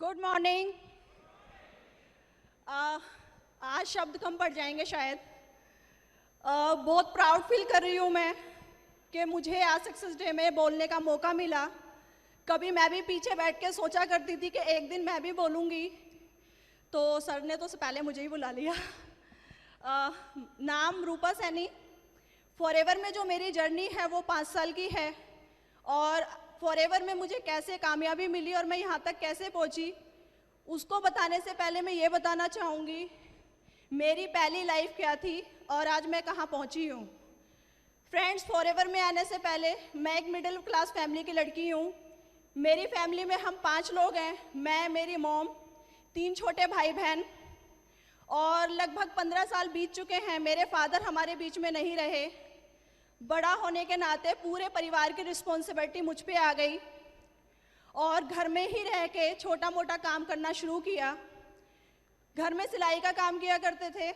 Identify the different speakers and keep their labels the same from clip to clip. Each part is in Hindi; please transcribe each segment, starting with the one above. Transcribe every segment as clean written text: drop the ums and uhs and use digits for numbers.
Speaker 1: Good morning. आज शब्द कम पड़ जाएंगे शायद। बहुत प्राउड फील कर रही हूँ मैं कि मुझे आज सक्सेस डे में बोलने का मौका मिला। कभी मैं भी पीछे बैठ के सोचा करती थी कि एक दिन मैं भी बोलूँगी, तो सर ने तो पहले मुझे ही बुला लिया। नाम रूपा सैनी। फॉरएवर में जो मेरी जर्नी है वो 5 साल की है, और फॉरएवर में मुझे कैसे कामयाबी मिली और मैं यहाँ तक कैसे पहुँची, उसको बताने से पहले मैं ये बताना चाहूँगी मेरी पहली लाइफ क्या थी और आज मैं कहाँ पहुँची हूँ। फ्रेंड्स, फॉरएवर में आने से पहले मैं एक मिडिल क्लास फैमिली की लड़की हूँ। मेरी फैमिली में हम 5 लोग हैं, मैं, मेरी मॉम, 3 छोटे भाई बहन, और लगभग 15 साल बीत चुके हैं मेरे फादर हमारे बीच में नहीं रहे। बड़ा होने के नाते पूरे परिवार की रिस्पॉन्सिबिलिटी मुझ पे आ गई और घर में ही रह के छोटा मोटा काम करना शुरू किया। घर में सिलाई का काम किया करते थे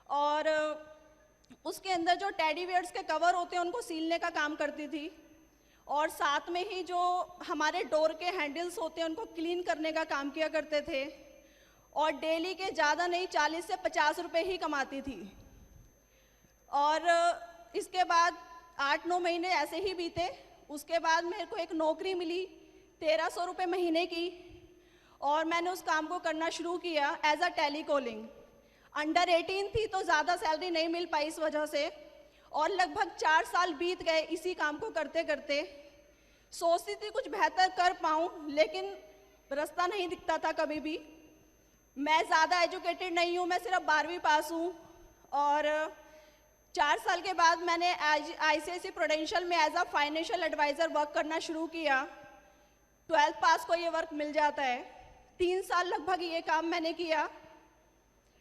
Speaker 1: और उसके अंदर जो टेडी बियर्स के कवर होते हैं उनको सीलने का काम करती थी, और साथ में ही जो हमारे डोर के हैंडल्स होते हैं उनको क्लीन करने का काम किया करते थे, और डेली के ज़्यादा नहीं 40 से 50 रुपये ही कमाती थी। और इसके बाद 8-9 महीने ऐसे ही बीते। उसके बाद मेरे को एक नौकरी मिली 1300 रुपये महीने की, और मैंने उस काम को करना शुरू किया as a telecalling. Under 18 थी तो ज़्यादा सैलरी नहीं मिल पाई इस वजह से, और लगभग 4 साल बीत गए इसी काम को करते करते। सोचती थी कुछ बेहतर कर पाऊँ, लेकिन रास्ता नहीं दिखता था कभी भी। मैं ज़्यादा एजुकेटेड नहीं हूँ, मैं सिर्फ 12वीं पास हूँ, और 4 साल के बाद मैंने ICICI प्रूडेंशियल में as a financial advisor work करना शुरू किया। 12th पास को ये वर्क मिल जाता है। 3 साल लगभग ये काम मैंने किया।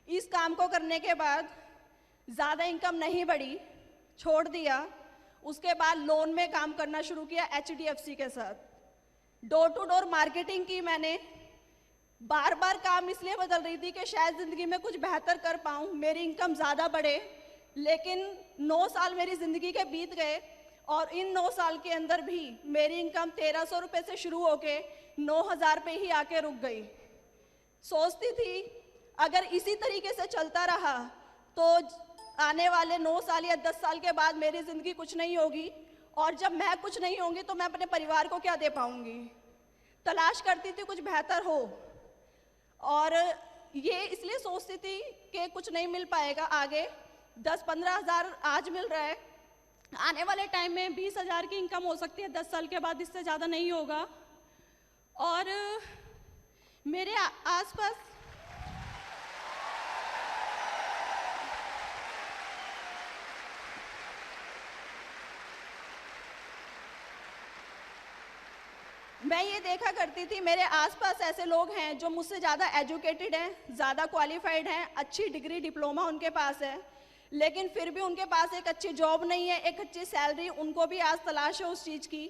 Speaker 1: इस काम को करने के बाद ज़्यादा इनकम नहीं बढ़ी, छोड़ दिया। उसके बाद लोन में काम करना शुरू किया HDFC के साथ। डोर टू डोर मार्केटिंग की मैंने। बार बार काम इसलिए बदल रही थी कि शायद ज़िंदगी में कुछ बेहतर कर पाऊँ, मेरी इनकम ज़्यादा बढ़े। लेकिन 9 साल मेरी ज़िंदगी के बीत गए, और इन 9 साल के अंदर भी मेरी इनकम 1300 रुपये से शुरू होके 9000 पे ही आके रुक गई। सोचती थी अगर इसी तरीके से चलता रहा तो आने वाले 9 साल या 10 साल के बाद मेरी ज़िंदगी कुछ नहीं होगी, और जब मैं कुछ नहीं होंगी तो मैं अपने परिवार को क्या दे पाऊँगी। तलाश करती थी कुछ बेहतर हो, और ये इसलिए सोचती थी कि कुछ नहीं मिल पाएगा आगे। 10-15 हज़ार आज मिल रहा है, आने वाले टाइम में 20 हज़ार की इनकम हो सकती है 10 साल के बाद, इससे ज़्यादा नहीं होगा। और मेरे आसपास मैं ये देखा करती थी मेरे आसपास ऐसे लोग हैं जो मुझसे ज़्यादा एजुकेटेड हैं, ज़्यादा क्वालिफाइड हैं, अच्छी डिग्री डिप्लोमा उनके पास है, लेकिन फिर भी उनके पास एक अच्छी जॉब नहीं है, एक अच्छी सैलरी उनको भी आज तलाश है उस चीज़ की।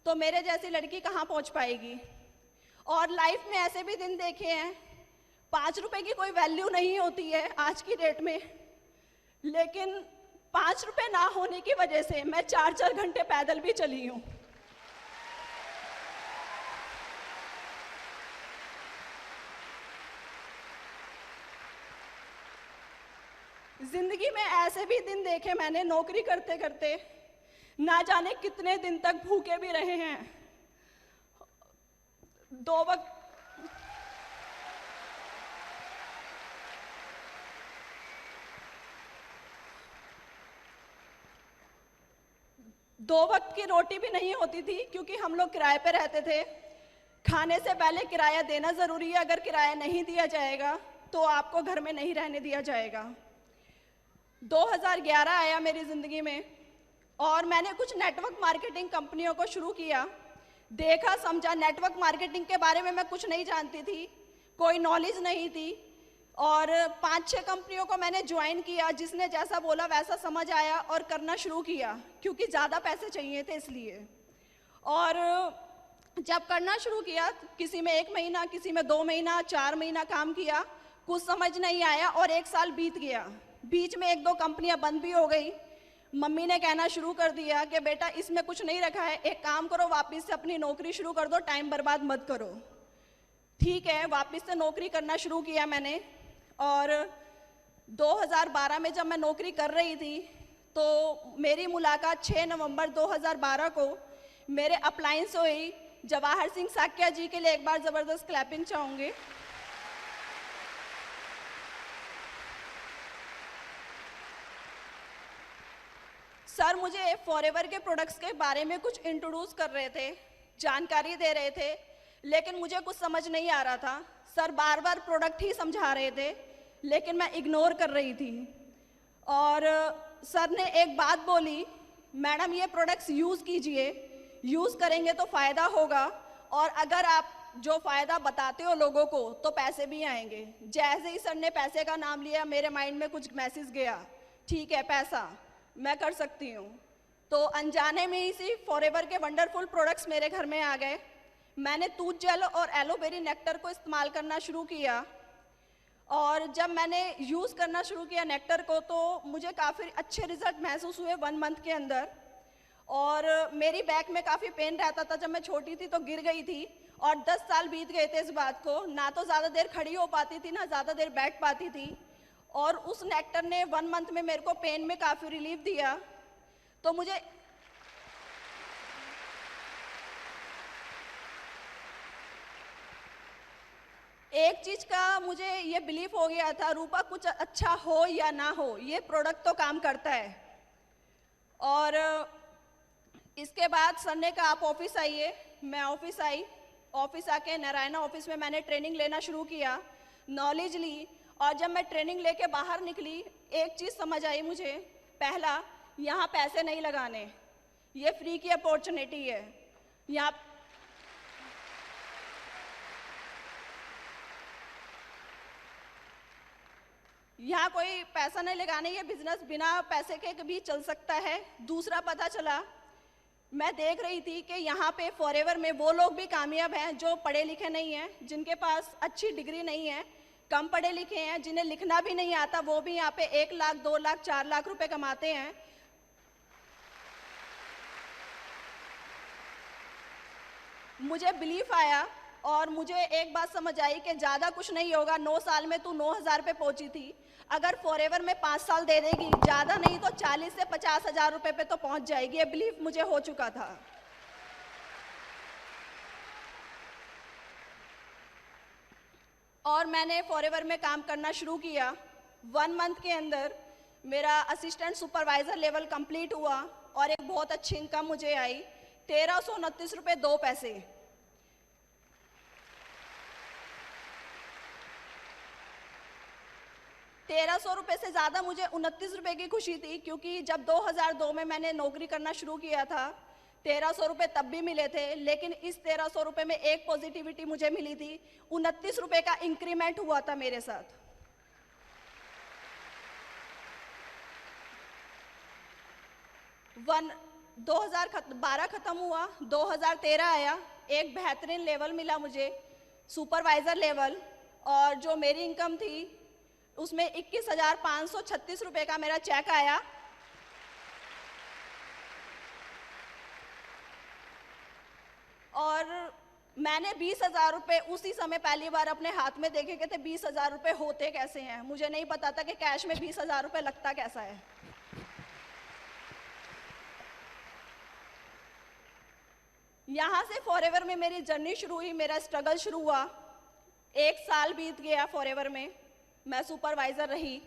Speaker 1: तो मेरे जैसी लड़की कहाँ पहुँच पाएगी। और लाइफ में ऐसे भी दिन देखे हैं 5 रुपए की कोई वैल्यू नहीं होती है आज की डेट में, लेकिन 5 रुपए ना होने की वजह से मैं 4-4 घंटे पैदल भी चली हूँ। जिंदगी में ऐसे भी दिन देखे मैंने, नौकरी करते करते ना जाने कितने दिन तक भूखे भी रहे हैं। 2 वक्त की रोटी भी नहीं होती थी, क्योंकि हम लोग किराए पे रहते थे। खाने से पहले किराया देना ज़रूरी है, अगर किराया नहीं दिया जाएगा तो आपको घर में नहीं रहने दिया जाएगा। 2011 आया मेरी ज़िंदगी में, और मैंने कुछ नेटवर्क मार्केटिंग कंपनियों को शुरू किया। देखा समझा, नेटवर्क मार्केटिंग के बारे में मैं कुछ नहीं जानती थी, कोई नॉलेज नहीं थी, और 5-6 कंपनियों को मैंने ज्वाइन किया। जिसने जैसा बोला वैसा समझ आया और करना शुरू किया, क्योंकि ज़्यादा पैसे चाहिए थे इसलिए। और जब करना शुरू किया, किसी में 1 महीना, किसी में 2 महीना, 4 महीना काम किया, कुछ समझ नहीं आया, और 1 साल बीत गया। बीच में 1-2 कंपनियां बंद भी हो गई। मम्मी ने कहना शुरू कर दिया कि बेटा इसमें कुछ नहीं रखा है, एक काम करो वापस से अपनी नौकरी शुरू कर दो, टाइम बर्बाद मत करो। ठीक है, वापस से नौकरी करना शुरू किया मैंने। और 2012 में जब मैं नौकरी कर रही थी तो मेरी मुलाकात 6 नवंबर 2012 को मेरे अपलाइन से हुई। जवाहर सिंह साक्या जी के लिए एक बार ज़बरदस्त क्लैपिंग चाहूँगी। सर मुझे फॉरएवर के प्रोडक्ट्स के बारे में कुछ इंट्रोड्यूस कर रहे थे, जानकारी दे रहे थे, लेकिन मुझे कुछ समझ नहीं आ रहा था। सर बार बार प्रोडक्ट ही समझा रहे थे, लेकिन मैं इग्नोर कर रही थी। और सर ने एक बात बोली, मैडम ये प्रोडक्ट्स यूज़ कीजिए, यूज़ करेंगे तो फ़ायदा होगा, और अगर आप जो फ़ायदा बताते हो लोगों को तो पैसे भी आएंगे। जैसे ही सर ने पैसे का नाम लिया, मेरे माइंड में कुछ मैसेज गया, ठीक है पैसा मैं कर सकती हूँ। तो अनजाने में ही सी फॉरएवर के वंडरफुल प्रोडक्ट्स मेरे घर में आ गए। मैंने तूत जेल और एलोवेरी नेक्टर को इस्तेमाल करना शुरू किया, और जब मैंने यूज़ करना शुरू किया नेक्टर को तो मुझे काफ़ी अच्छे रिजल्ट महसूस हुए 1 मंथ के अंदर। और मेरी बैक में काफ़ी पेन रहता था, जब मैं छोटी थी तो गिर गई थी, और 10 साल बीत गए थे इस बात को। ना तो ज़्यादा देर खड़ी हो पाती थी, ना ज़्यादा देर बैठ पाती थी, और उस नेक्टर ने 1 मंथ में मेरे को पेन में काफ़ी रिलीफ दिया। तो मुझे एक चीज़ का मुझे ये बिलीफ हो गया था, रूपा कुछ अच्छा हो या ना हो, ये प्रोडक्ट तो काम करता है। और इसके बाद सर ने कहा आप ऑफिस आइए। मैं ऑफिस आई। ऑफिस आके नारायणा ऑफिस में मैंने ट्रेनिंग लेना शुरू किया, नॉलेज ली। और जब मैं ट्रेनिंग लेके बाहर निकली, एक चीज़ समझ आई मुझे। पहला, यहाँ पैसे नहीं लगाने, ये फ्री की अपॉर्चुनिटी है। यहाँ कोई पैसा नहीं लगाने, ये बिजनेस बिना पैसे के भी चल सकता है। दूसरा पता चला, मैं देख रही थी कि यहाँ पे फॉरएवर में वो लोग भी कामयाब हैं जो पढ़े लिखे नहीं हैं, जिनके पास अच्छी डिग्री नहीं है, कम पढ़े लिखे हैं, जिन्हें लिखना भी नहीं आता, वो भी यहाँ पे 1 लाख 2 लाख 4 लाख रुपए कमाते हैं। मुझे बिलीफ आया और मुझे एक बात समझ आई कि ज़्यादा कुछ नहीं होगा। 9 साल में तू 9,000 पे पहुंची थी, अगर फॉरएवर में 5 साल दे देगी, ज़्यादा नहीं तो 40 से 50 हज़ार रुपए पे तो पहुंच जाएगी। ये बिलीफ मुझे हो चुका था। और मैंने फॉरएवर में काम करना शुरू किया। 1 मंथ के अंदर मेरा असिस्टेंट सुपरवाइज़र लेवल कंप्लीट हुआ और एक बहुत अच्छी इनकम मुझे आई, 1329 रुपये 2 पैसे। 1300 रुपये से ज़्यादा मुझे 29 रुपये की खुशी थी, क्योंकि जब 2002 में मैंने नौकरी करना शुरू किया था 1300 रुपये तब भी मिले थे, लेकिन इस 1300 रुपये में एक पॉजिटिविटी मुझे मिली थी, 29 रुपये का इंक्रीमेंट हुआ था मेरे साथ। 2012 खत्म हुआ, 2013 आया, एक बेहतरीन लेवल मिला मुझे, सुपरवाइज़र लेवल, और जो मेरी इनकम थी उसमें 21,536 रुपये का मेरा चेक आया। और मैंने 20,000 रुपये उसी समय पहली बार अपने हाथ में देखे कि थे 20,000 रुपये होते कैसे हैं। मुझे नहीं पता था कि कैश में 20,000 रुपये लगता कैसा है। यहाँ से फॉरएवर में मेरी जर्नी शुरू हुई, मेरा स्ट्रगल शुरू हुआ। 1 साल बीत गया फॉरएवर में, मैं सुपरवाइज़र रही।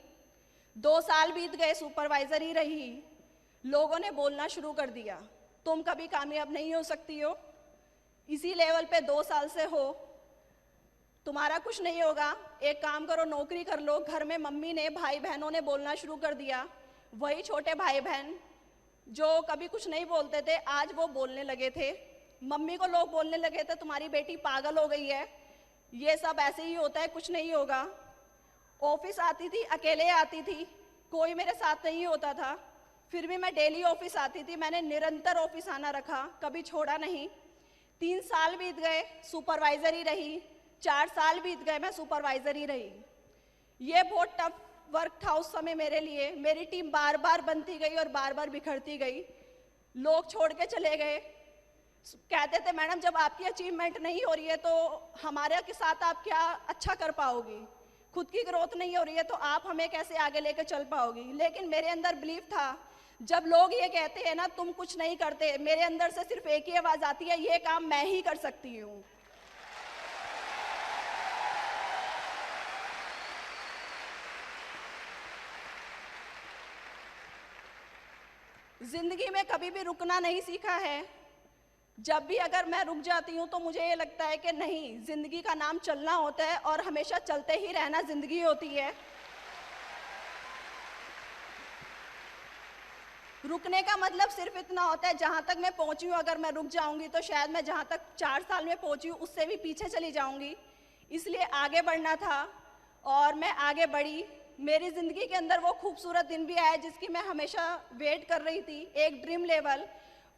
Speaker 1: 2 साल बीत गए, सुपरवाइज़र ही रही। लोगों ने बोलना शुरू कर दिया, तुम कभी कामयाब नहीं हो सकती हो, इसी लेवल पे 2 साल से हो, तुम्हारा कुछ नहीं होगा, एक काम करो नौकरी कर लो। घर में मम्मी ने, भाई बहनों ने बोलना शुरू कर दिया। वही छोटे भाई बहन जो कभी कुछ नहीं बोलते थे, आज वो बोलने लगे थे। मम्मी को लोग बोलने लगे थे तुम्हारी बेटी पागल हो गई है, ये सब ऐसे ही होता है, कुछ नहीं होगा। ऑफिस आती थी, अकेले आती थी, कोई मेरे साथ नहीं होता था, फिर भी मैं डेली ऑफिस आती थी। मैंने निरंतर ऑफिस आना रखा, कभी छोड़ा नहीं। 3 साल बीत गए, सुपरवाइज़र ही रही। 4 साल बीत गए, मैं सुपरवाइज़र ही रही। ये बहुत टफ वर्क था उस समय मेरे लिए। मेरी टीम बार बार बनती गई और बार बार बिखरती गई, लोग छोड़ के चले गए। कहते थे मैडम जब आपकी अचीवमेंट नहीं हो रही है तो हमारे के साथ आप क्या अच्छा कर पाओगी, खुद की ग्रोथ नहीं हो रही है तो आप हमें कैसे आगे लेकर चल पाओगी। लेकिन मेरे अंदर बिलीव था, जब लोग ये कहते हैं ना तुम कुछ नहीं करते, मेरे अंदर से सिर्फ एक ही आवाज आती है, ये काम मैं ही कर सकती हूँ। जिंदगी में कभी भी रुकना नहीं सीखा है। जब भी अगर मैं रुक जाती हूँ तो मुझे ये लगता है कि नहीं, जिंदगी का नाम चलना होता है और हमेशा चलते ही रहना जिंदगी होती है। रुकने का मतलब सिर्फ इतना होता है, जहाँ तक मैं पहुँची हूँ अगर मैं रुक जाऊँगी तो शायद मैं जहाँ तक 4 साल में पहुँची हूँ उससे भी पीछे चली जाऊँगी। इसलिए आगे बढ़ना था और मैं आगे बढ़ी। मेरी ज़िंदगी के अंदर वो खूबसूरत दिन भी आया जिसकी मैं हमेशा वेट कर रही थी। एक ड्रीम लेवल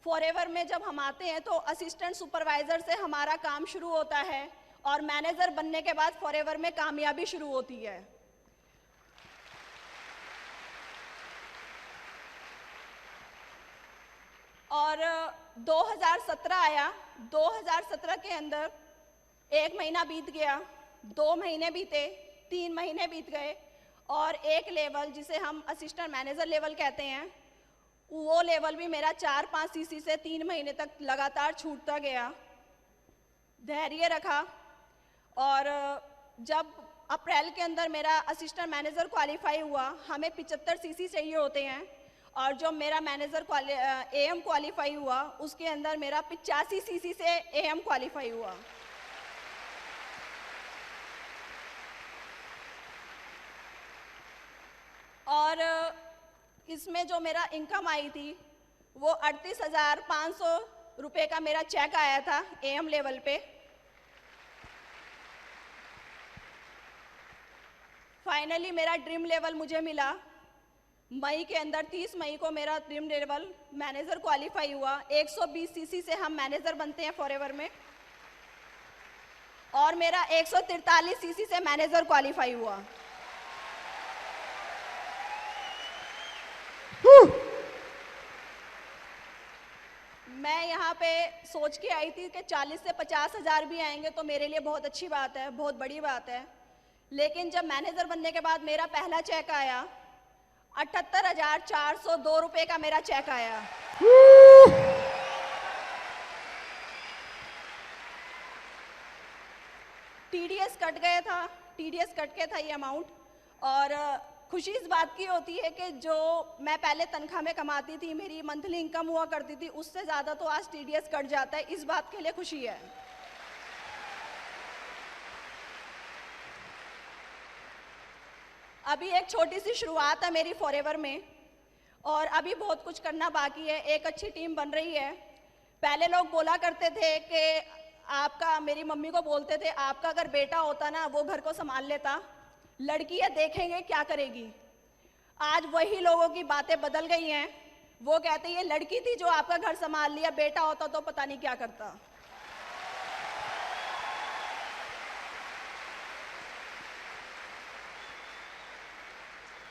Speaker 1: फॉरएवर में जब हम आते हैं तो असिस्टेंट सुपरवाइज़र से हमारा काम शुरू होता है और मैनेजर बनने के बाद फॉरएवर में कामयाबी शुरू होती है। और 2017 आया। 2017 के अंदर 1 महीना बीत गया, 2 महीने बीते, 3 महीने बीत गए और एक लेवल जिसे हम असिस्टेंट मैनेजर लेवल कहते हैं, वो लेवल भी मेरा 4-5 सीसी से 3 महीने तक लगातार छूटता गया। धैर्य रखा और जब अप्रैल के अंदर मेरा असिस्टेंट मैनेजर क्वालिफाई हुआ, हमें 75 सीसी चाहिए होते हैं और जो मेरा मैनेजर एएम क्वालिफाई हुआ उसके अंदर मेरा 85 सीसी से एएम क्वालिफाई हुआ। और इसमें जो मेरा इनकम आई थी वो 38,500 रुपये का मेरा चेक आया था एएम लेवल पे। फाइनली मेरा ड्रीम लेवल मुझे मिला। मई के अंदर 30 मई को मेरा ड्रीम लेवल मैनेजर क्वालिफाई हुआ। 120 सीसी से हम मैनेजर बनते हैं फॉरएवर में और मेरा 143 सीसी से मैनेजर क्वालिफाई हुआ। मैं यहाँ पे सोच के आई थी कि 40 से 50 हज़ार भी आएंगे तो मेरे लिए बहुत अच्छी बात है, बहुत बड़ी बात है। लेकिन जब मैनेजर बनने के बाद मेरा पहला चेक आया, 78,402 रुपये का मेरा चेक आया। टीडीएस कट गया था, टीडीएस कट के था ये अमाउंट। और खुशी इस बात की होती है कि जो मैं पहले तनख्वाह में कमाती थी, मेरी मंथली इनकम हुआ करती थी, उससे ज़्यादा तो आज टीडीएस कट जाता है। इस बात के लिए खुशी है। अभी एक छोटी सी शुरुआत है मेरी फॉरएवर में और अभी बहुत कुछ करना बाकी है। एक अच्छी टीम बन रही है। पहले लोग बोला करते थे कि आपका, मेरी मम्मी को बोलते थे, आपका अगर बेटा होता ना वो घर को संभाल लेता, लड़की है देखेंगे क्या करेगी। आज वही लोगों की बातें बदल गई हैं। वो कहते ये लड़की थी जो आपका घर संभाल लिया, बेटा होता तो पता नहीं क्या करता।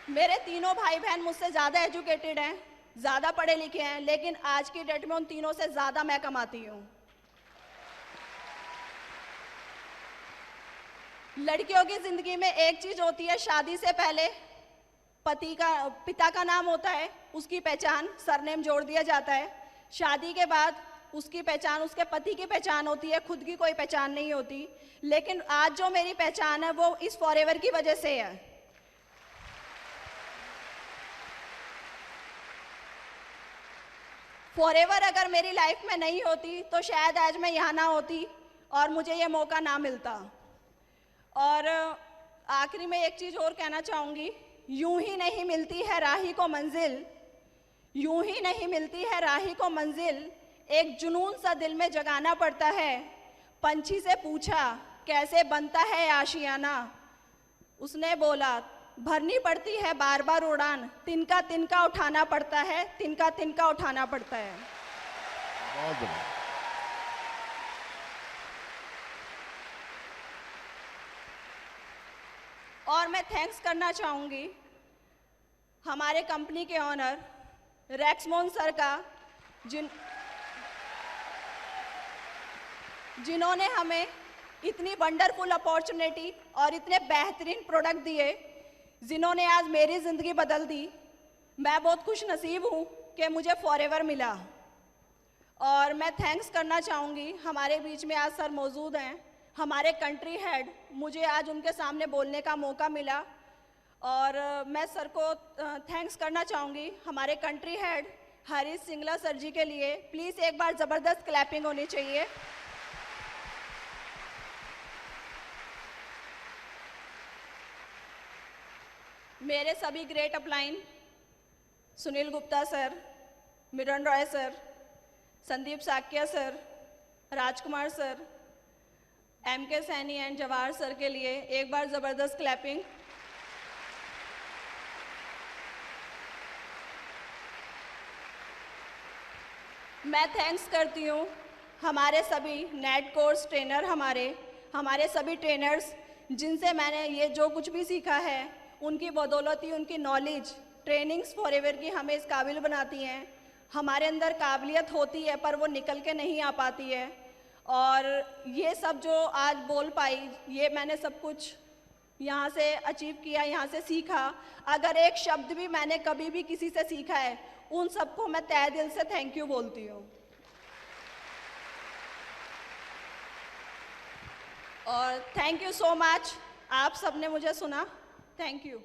Speaker 1: मेरे तीनों भाई बहन मुझसे ज़्यादा एजुकेटेड हैं, ज़्यादा पढ़े लिखे हैं, लेकिन आज की डेट में उन तीनों से ज़्यादा मैं कमाती हूँ। लड़कियों की जिंदगी में एक चीज होती है, शादी से पहले पिता का नाम होता है, उसकी पहचान सरनेम जोड़ दिया जाता है। शादी के बाद उसकी पहचान उसके पति की पहचान होती है, खुद की कोई पहचान नहीं होती। लेकिन आज जो मेरी पहचान है वो इस फॉरएवर की वजह से है। फॉरएवर अगर मेरी लाइफ में नहीं होती तो शायद आज मैं यहाँ ना होती और मुझे ये मौका ना मिलता। और आखिरी में एक चीज़ और कहना चाहूँगी, यूं ही नहीं मिलती है राही को मंजिल, यूं ही नहीं मिलती है राही को मंजिल, एक जुनून सा दिल में जगाना पड़ता है। पंछी से पूछा कैसे बनता है आशियाना, उसने बोला भरनी पड़ती है बार बार उड़ान, तिनका तिनका उठाना पड़ता है, तिनका तिनका उठाना पड़ता है। और मैं थैंक्स करना चाहूँगी हमारे कंपनी के ऑनर रेक्समोन सर का, जिन्होंने हमें इतनी वंडरफुल अपॉर्चुनिटी और इतने बेहतरीन प्रोडक्ट दिए, जिन्होंने आज मेरी ज़िंदगी बदल दी। मैं बहुत खुश नसीब हूँ कि मुझे फॉरएवर मिला। और मैं थैंक्स करना चाहूँगी, हमारे बीच में आज सर मौजूद हैं, हमारे कंट्री हेड, मुझे आज उनके सामने बोलने का मौका मिला। और मैं सर को थैंक्स करना चाहूँगी, हमारे country head Harish Singla sir ji के लिए। प्लीज़ एक बार ज़बरदस्त क्लैपिंग होनी चाहिए। मेरे सभी great upline, Sunil Gupta sir, Mirren Roy sir, Sandeep Saikia sir, Rajkumar sir, MK Saini and Jawahar sir के लिए एक बार ज़बरदस्त क्लैपिंग। मैं थैंक्स करती हूँ हमारे सभी नेट कोर्स ट्रेनर, हमारे सभी ट्रेनर्स, जिनसे मैंने ये जो कुछ भी सीखा है, उनकी बदौलत ही उनकी नॉलेज ट्रेनिंग्स फॉरएवर की हमें इस काबिल बनाती हैं। हमारे अंदर काबिलियत होती है पर वो निकल के नहीं आ पाती है। और ये सब जो आज बोल पाई, ये मैंने सब कुछ यहाँ से अचीव किया, यहाँ से सीखा। अगर एक शब्द भी मैंने कभी भी किसी से सीखा है, उन सबको मैं तहे दिल से थैंक यू बोलती हूँ। और थैंक यू सो मच, आप सबने मुझे सुना। Thank you.